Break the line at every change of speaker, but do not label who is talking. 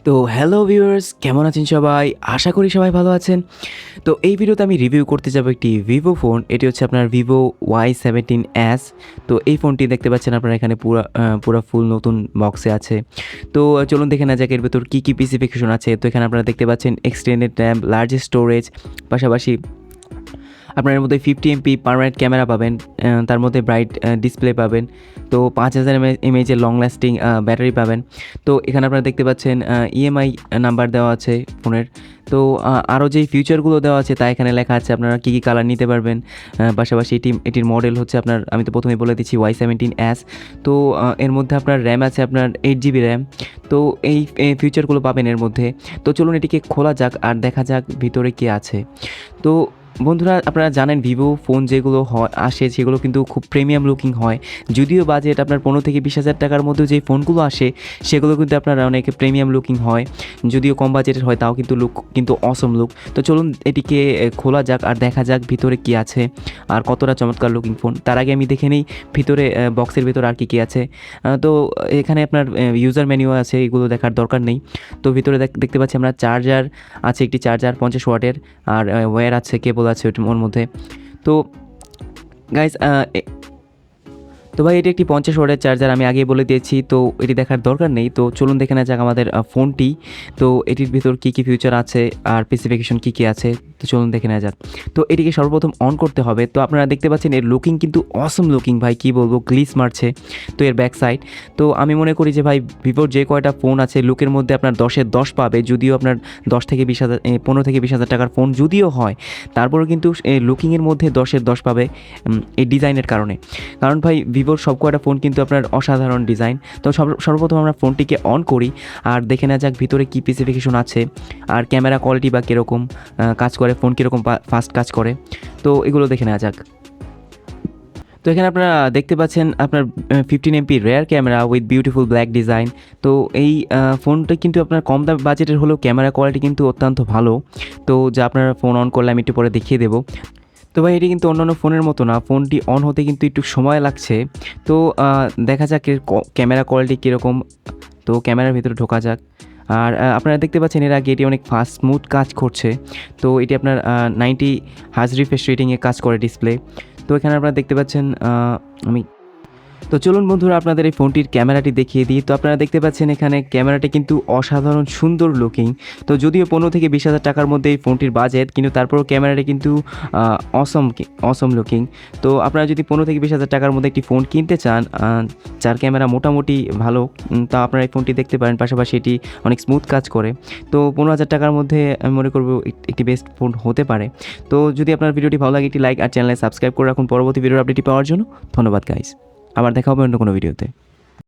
তো hello viewers, কেমন আছেন সবাই? আশা করি সবাই ভালো আছেন। তো এই ভিডিওতে আমি রিভিউ করতে যাব একটি ভিভো ফোন। এটি হচ্ছে আপনার ভিভো Y17s। তো এই ফোনটি দেখতে পাচ্ছেন আপনারা এখানে পুরা ফুল নতুন বক্সে আছে। তো চলুন দেখে নেওয়া যাক এর ভেতর কী কী স্পেসিফিকেশন আছে। তো এখানে আপনারা দেখতে পাচ্ছেন এক্সটেন্ডেড র্যাম, লার্জ স্টোরেজ, পাশাপাশি আপনার এর মধ্যে 50 এমপি পার্মানেন্ট ক্যামেরা পাবেন, তার মধ্যে ব্রাইট ডিসপ্লে পাবেন। তো 5000 এমএএইচের লং লাস্টিং ব্যাটারি পাবেন। তো এখানে আপনারা দেখতে পাচ্ছেন ইএমআই নাম্বার দেওয়া আছে ফোনের। তো আরও যেই ফিউচারগুলো দেওয়া আছে তা এখানে লেখা আছে, আপনারা কী কী কালার নিতে পারবেন। পাশাপাশি এটির মডেল হচ্ছে আপনার, আমি তো প্রথমেই বলে দিচ্ছি, Y17s। তো এর মধ্যে আপনার র্যাম আছে আপনার 8GB র্যাম। তো এই ফিউচারগুলো পাবেন এর মধ্যে। তো চলুন এটিকে খোলা যাক আর দেখা যাক ভিতরে কী আছে। তো বন্ধুরা, আপনারা জানেন ভিভো ফোন যেগুলো আসে সেগুলো কিন্তু খুব প্রিমিয়াম লুকিং হয়। যদিও বাজেট আপনার 15 থেকে 20,000 টাকার মধ্যে যে ফোনগুলো আসে সেগুলো কিন্তু আপনার অনেক প্রিমিয়াম লুকিং হয়। যদিও কম বাজেটের হয় তাও কিন্তু লুক কিন্তু অসম লুক। তো চলুন এটিকে খোলা যাক আর দেখা যাক ভিতরে কী আছে আর কতটা চমৎকার লুকিং ফোন। তার আগে আমি দেখে নিই ভিতরে বক্সের ভিতরে আর কী আছে। তো এখানে আপনার ইউজার মেনুও আছে, এগুলো দেখার দরকার নেই। তো ভিতরে দেখতে পাচ্ছি আমরা চার্জার আছে, একটি চার্জার 50 ওয়াটের, আর ওয়্যার আছে, কেবল আছে ওর মধ্যে। তো গাইজ, তো ভাই এটি একটি 50 ওয়াটের চার্জার, আমি আগেই বলে দিয়েছি। তো এটি দেখার দরকার নেই। তো চলুন দেখে নেওয়া যাক আমাদের ফোনটি। তো এটির ভিতর কী কী ফিউচার আছে আর স্পেসিফিকেশন কী কী আছে, তো চলুন দেখে নেওয়া যাক। তো এটিকে সর্বপ্রথম অন করতে হবে। তো আপনারা দেখতে পাচ্ছেন এর লুকিং কিন্তু অসম লুকিং ভাই, কী বলবো, গ্লিস মারছে। তো এর ব্যাক সাইড, তো আমি মনে করি যে ভাই ভিভোর যে কয়টা ফোন আছে লুকের মধ্যে আপনার 10-এর 10 পাবে। যদিও আপনার 10 থেকে 20,000 15 থেকে 20,000 টাকার ফোন যদিও হয়, তারপরেও কিন্তু লুকিংয়ের মধ্যে 10-এর 10 পাবে এই ডিজাইনের কারণে। কারণ ভাই ভিভোর সব কয়টা ফোন কিন্তু আপনার অসাধারণ ডিজাইন। তো সর্বপ্রথম আমরা ফোনটিকে অন করি আর দেখে নেওয়া যাক ভিতরে কী স্পেসিফিকেশন আছে আর ক্যামেরা কোয়ালিটি বা কীরকম কাজ করে, ফোন কীরকম ফাস্ট কাজ করে। তো এগুলো দেখে নেওয়া যাক। তো এখানে আপনারা দেখতে পাচ্ছেন আপনার 15 MP rare camera with beautiful black design. তো এই ফোনটা কিন্তু আপনার কম দাম বাজেটের হলেও ক্যামেরা কোয়ালিটি কিন্তু অত্যন্ত ভালো। তো যা আপনার ফোন অন করলে আমি একটু পরে দেখিয়ে দেবো। তো ভাই এটি কিন্তু অন্যান্য ফোনের মতো না, ফোনটি অন হতে কিন্তু একটু সময় লাগছে। তো দেখা যাক এর ক্যামেরা কোয়ালিটি কীরকম। তো ক্যামেরার ভিতরে ঢোকা যাক। আর আপনারা দেখতে পাচ্ছেন এর আগে এটি অনেক ফাস্ট স্মুথ কাজ করছে। তো এটি আপনার 90 হার্জ রিফ্রেশ রেটিংয়ে কাজ করে ডিসপ্লে। তো এখানে আপনারা দেখতে পাচ্ছেন আমি তো চলুন বন্ধুরা আপনাদের এই ফোনটির ক্যামেরাটি দেখিয়ে দিই। তো আপনারা দেখতে পাচ্ছেন এখানে ক্যামেরাটি কিন্তু অসাধারণ সুন্দর লুকিং। তো যদিও 15 থেকে 20,000 টাকার মধ্যে এই ফোনটির বাজেট, কিন্তু তারপরেও ক্যামেরাটি কিন্তু অসম লুকিং। তো আপনারা যদি 15 থেকে 20,000 টাকার মধ্যে একটি ফোন কিনতে চান যার ক্যামেরা মোটামুটি ভালো, তা আপনারা এই ফোনটি দেখতে পারেন। পাশাপাশি এটি অনেক স্মুথ কাজ করে। তো 15,000 টাকার মধ্যে আমি মনে করব একটি বেস্ট ফোন হতে পারে। তো যদি আপনার ভিডিওটি ভালো লাগে একটি লাইক আর চ্যানেলে সাবস্ক্রাইব করে রাখুন পরবর্তী ভিডিওর আপডেটটি পাওয়ার জন্য। ধন্যবাদ গাইস, আবার দেখা হবে অন্য কোনো ভিডিওতে।